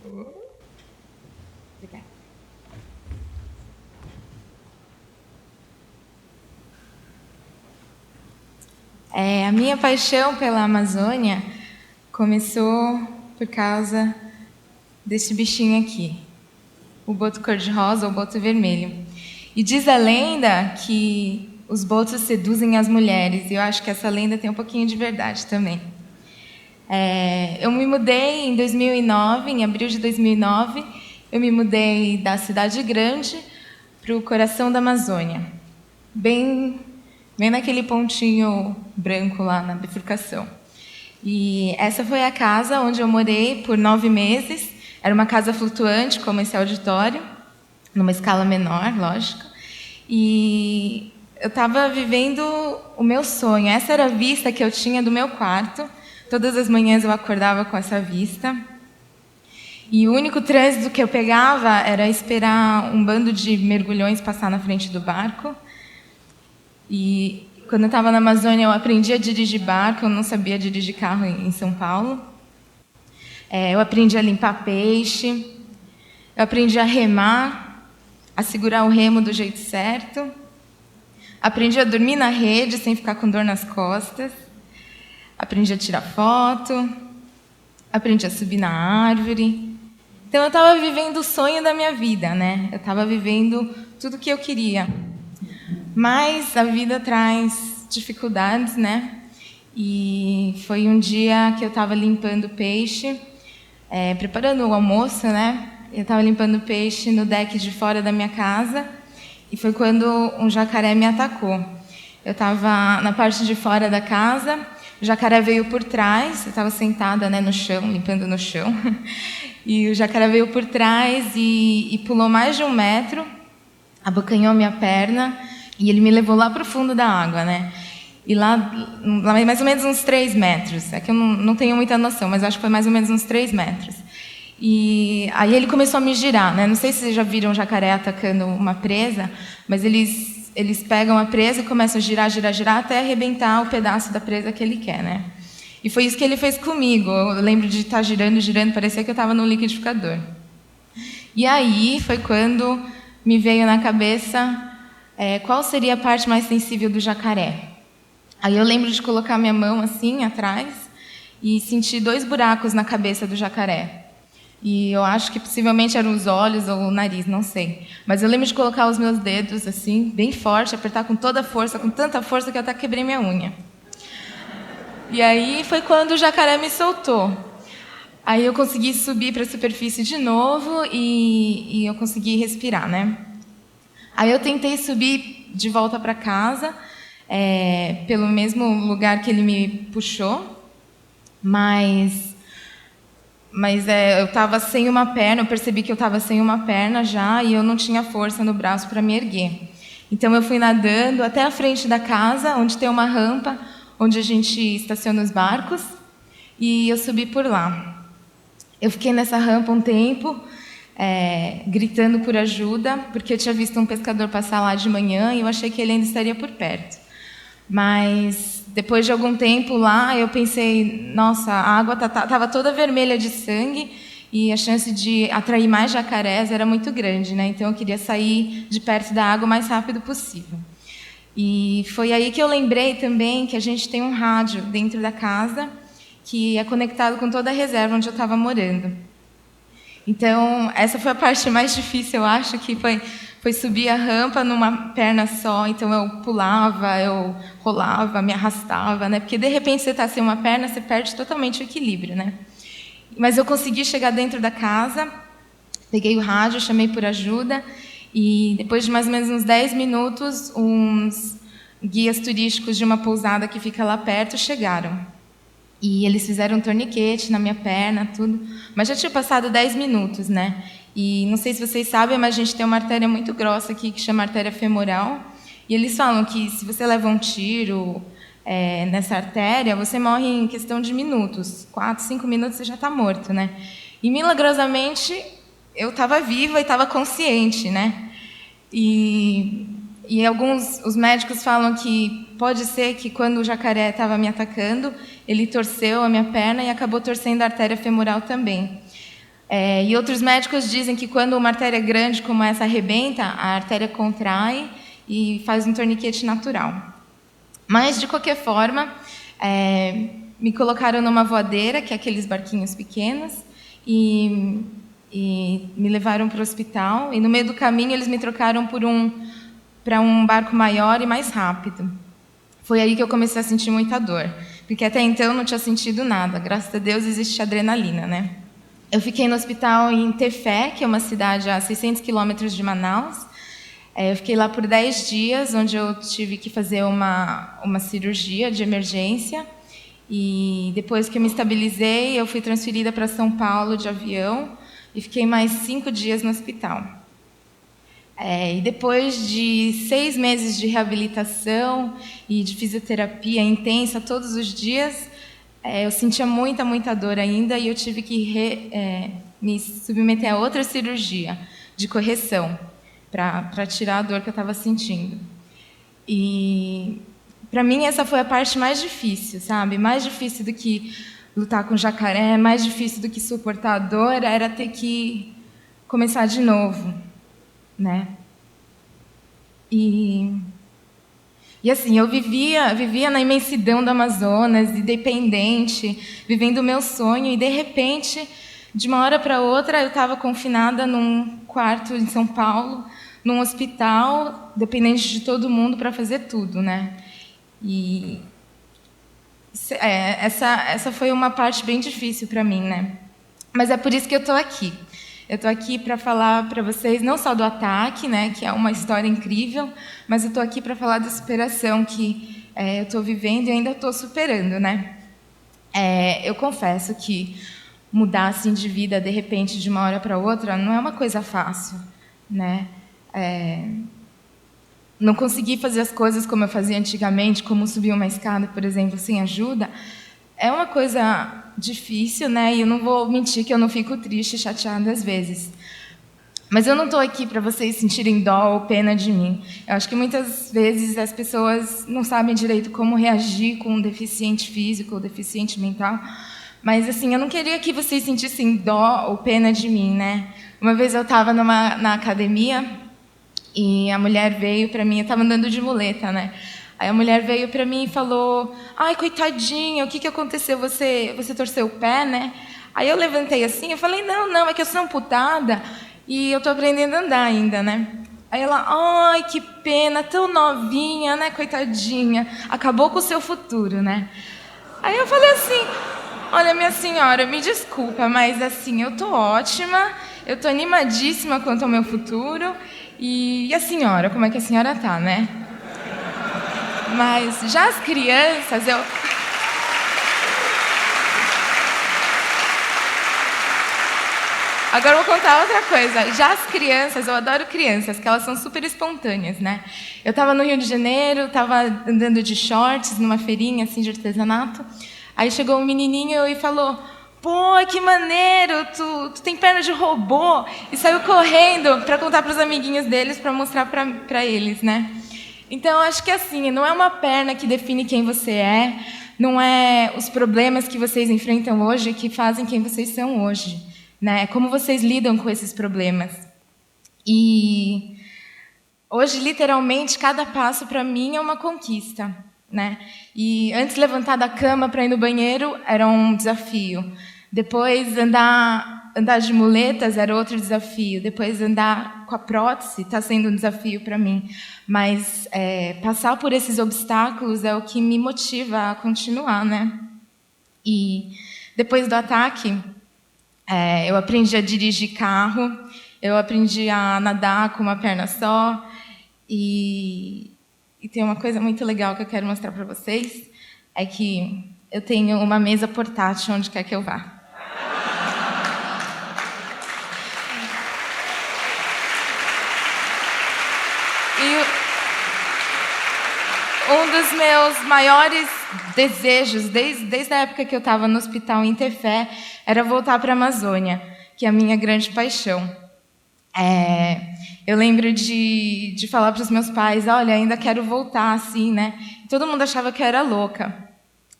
Obrigada. A minha paixão pela Amazônia começou por causa deste bichinho aqui, o boto cor-de-rosa ou boto vermelho. E diz a lenda que os botos seduzem as mulheres, e eu acho que essa lenda tem um pouquinho de verdade também. Eu me mudei em 2009, em abril de 2009, eu me mudei da cidade grande para o coração da Amazônia, bem naquele pontinho branco lá na bifurcação. E essa foi a casa onde eu morei por 9 meses. Era uma casa flutuante, como esse auditório, numa escala menor, lógico. E eu estava vivendo o meu sonho. Essa era a vista que eu tinha do meu quarto. Todas as manhãs eu acordava com essa vista. E o único trânsito que eu pegava era esperar um bando de mergulhões passar na frente do barco. E quando eu estava na Amazônia, eu aprendi a dirigir barco, eu não sabia dirigir carro em São Paulo. Eu aprendi a limpar peixe, eu aprendi a remar, a segurar o remo do jeito certo. Aprendi a dormir na rede sem ficar com dor nas costas. Aprendi a tirar foto. Aprendi a subir na árvore. Então eu estava vivendo o sonho da minha vida, né? Eu estava vivendo tudo o que eu queria. Mas a vida traz dificuldades, né? E foi um dia que eu estava limpando peixe, preparando o almoço, né? Eu estava limpando peixe no deck de fora da minha casa e foi quando um jacaré me atacou. Eu estava na parte de fora da casa, o jacaré veio por trás, eu estava sentada, né, no chão, limpando no chão, e o jacaré veio por trás e pulou mais de 1 metro, abocanhou minha perna e ele me levou lá para o fundo da água, né? E lá mais ou menos uns 3 metros. É que eu não tenho muita noção, mas acho que foi mais ou menos uns 3 metros. E aí ele começou a me girar, né? Não sei se vocês já viram um jacaré atacando uma presa, mas eles pegam a presa e começam a girar, girar, girar até arrebentar o pedaço da presa que ele quer, né? E foi isso que ele fez comigo. Eu lembro de estar girando, girando, parecia que eu estava no liquidificador. E aí foi quando me veio na cabeça qual seria a parte mais sensível do jacaré. Aí eu lembro de colocar minha mão assim atrás e sentir 2 buracos na cabeça do jacaré. E eu acho que possivelmente eram os olhos ou o nariz, não sei. Mas eu lembro de colocar os meus dedos assim, bem forte, apertar com toda a força, com tanta força que eu até quebrei minha unha. E aí foi quando o jacaré me soltou. Aí eu consegui subir para a superfície de novo e eu consegui respirar, né? Aí eu tentei subir de volta para casa, pelo mesmo lugar que ele me puxou, mas eu estava sem uma perna, eu percebi que eu estava sem uma perna já e eu não tinha força no braço para me erguer. Então eu fui nadando até a frente da casa, onde tem uma rampa, onde a gente estaciona os barcos, e eu subi por lá. Eu fiquei nessa rampa um tempo, gritando por ajuda, porque eu tinha visto um pescador passar lá de manhã e eu achei que ele ainda estaria por perto. Mas depois de algum tempo lá, eu pensei, nossa, a água estava toda vermelha de sangue e a chance de atrair mais jacarés era muito grande, né? Então eu queria sair de perto da água o mais rápido possível. E foi aí que eu lembrei também que a gente tem um rádio dentro da casa que é conectado com toda a reserva onde eu estava morando. Então, essa foi a parte mais difícil, eu acho, que foi subir a rampa numa perna só. Então, eu pulava, eu rolava, me arrastava, né? Porque, de repente, você está sem uma perna, você perde totalmente o equilíbrio, né? Mas eu consegui chegar dentro da casa, peguei o rádio, chamei por ajuda, e depois de mais ou menos uns 10 minutos, uns guias turísticos de uma pousada que fica lá perto chegaram. E eles fizeram um torniquete na minha perna, tudo. Mas já tinha passado 10 minutos, né? E não sei se vocês sabem, mas a gente tem uma artéria muito grossa aqui, que chama artéria femoral. E eles falam que se você leva um tiro nessa artéria, você morre em questão de minutos. 4, 5 minutos você já está morto, né? E, milagrosamente, eu estava viva e estava consciente, né? E os médicos falam que pode ser que quando o jacaré estava me atacando, ele torceu a minha perna e acabou torcendo a artéria femoral também. E outros médicos dizem que quando uma artéria grande como essa arrebenta, a artéria contrai e faz um torniquete natural. Mas, de qualquer forma, me colocaram numa voadeira, que é aqueles barquinhos pequenos, e me levaram para o hospital. E no meio do caminho eles me trocaram para um barco maior e mais rápido. Foi aí que eu comecei a sentir muita dor, porque até então eu não tinha sentido nada. Graças a Deus existe adrenalina, né? Eu fiquei no hospital em Tefé, que é uma cidade a 600 quilômetros de Manaus. Eu fiquei lá por 10 dias, onde eu tive que fazer uma cirurgia de emergência. E depois que eu me estabilizei, eu fui transferida para São Paulo de avião e fiquei mais 5 dias no hospital. E depois de 6 meses de reabilitação e de fisioterapia intensa todos os dias, eu sentia muita dor ainda e eu tive que me submeter a outra cirurgia de correção para tirar a dor que eu estava sentindo. E para mim essa foi a parte mais difícil, sabe? Mais difícil do que lutar com jacaré, mais difícil do que suportar a dor era ter que começar de novo, né? E assim, eu vivia na imensidão do Amazonas, independente, vivendo o meu sonho, e de repente, de uma hora para outra, eu estava confinada num quarto em São Paulo, num hospital, dependente de todo mundo para fazer tudo, né? E essa foi uma parte bem difícil para mim, né? Mas é por isso que eu estou aqui. Eu estou aqui para falar para vocês não só do ataque, né, que é uma história incrível, mas eu estou aqui para falar da superação que eu estou vivendo e ainda estou superando, né? Eu confesso que mudar assim de vida de repente de uma hora para outra não é uma coisa fácil, né? Não conseguir fazer as coisas como eu fazia antigamente, como subir uma escada, por exemplo, sem ajuda, é uma coisa difícil, né? E eu não vou mentir que eu não fico triste e chateada às vezes. Mas eu não estou aqui para vocês sentirem dó ou pena de mim. Eu acho que muitas vezes as pessoas não sabem direito como reagir com um deficiente físico ou deficiente mental. Mas assim, eu não queria que vocês sentissem dó ou pena de mim, né? Uma vez eu estava na academia e a mulher veio para mim, eu estava andando de muleta, né? Aí a mulher veio para mim e falou: "Ai, coitadinha, o que aconteceu? Você torceu o pé, né?" Aí eu levantei assim, eu falei: "Não, é que eu sou amputada e eu estou aprendendo a andar ainda, né?" Aí ela: "Ai, que pena, tão novinha, né, coitadinha, acabou com o seu futuro, né?" Aí eu falei assim: "Olha, minha senhora, me desculpa, mas assim, eu tô ótima, eu tô animadíssima quanto ao meu futuro. E a senhora, como é que a senhora tá, né?" Mas já as crianças, Agora eu vou contar outra coisa. Já as crianças, eu adoro crianças, que elas são super espontâneas, né? Eu estava no Rio de Janeiro, estava andando de shorts numa feirinha assim de artesanato. Aí chegou um menininho e falou: "Pô, que maneiro, tu tem perna de robô", e saiu correndo para contar para os amiguinhos deles, para mostrar para eles, né? Então, acho que assim, não é uma perna que define quem você é, não é os problemas que vocês enfrentam hoje que fazem quem vocês são hoje, né? É como vocês lidam com esses problemas. E hoje, literalmente, cada passo para mim é uma conquista, né? E antes levantar da cama para ir no banheiro era um desafio. Depois andar de muletas era outro desafio. Depois andar com a prótese está sendo um desafio para mim. Mas passar por esses obstáculos é o que me motiva a continuar, né? E depois do ataque, eu aprendi a dirigir carro, eu aprendi a nadar com uma perna só. E tem uma coisa muito legal que eu quero mostrar para vocês, é que eu tenho uma mesa portátil onde quer que eu vá. E um dos meus maiores desejos, desde a época que eu estava no hospital em Tefé, era voltar para a Amazônia, que é a minha grande paixão. Eu lembro de falar para os meus pais: "Olha, ainda quero voltar assim, né?" E todo mundo achava que eu era louca.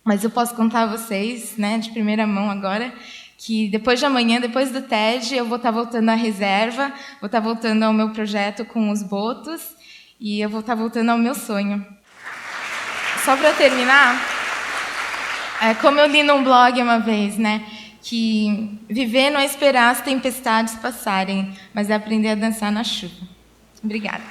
Mas eu posso contar a vocês, né, de primeira mão agora, que depois de amanhã, depois do TED, eu vou estar voltando à reserva, vou estar voltando ao meu projeto com os botos e eu vou estar voltando ao meu sonho. Só para terminar, como eu li num blog uma vez, né, que viver não é esperar as tempestades passarem, mas é aprender a dançar na chuva. Obrigada.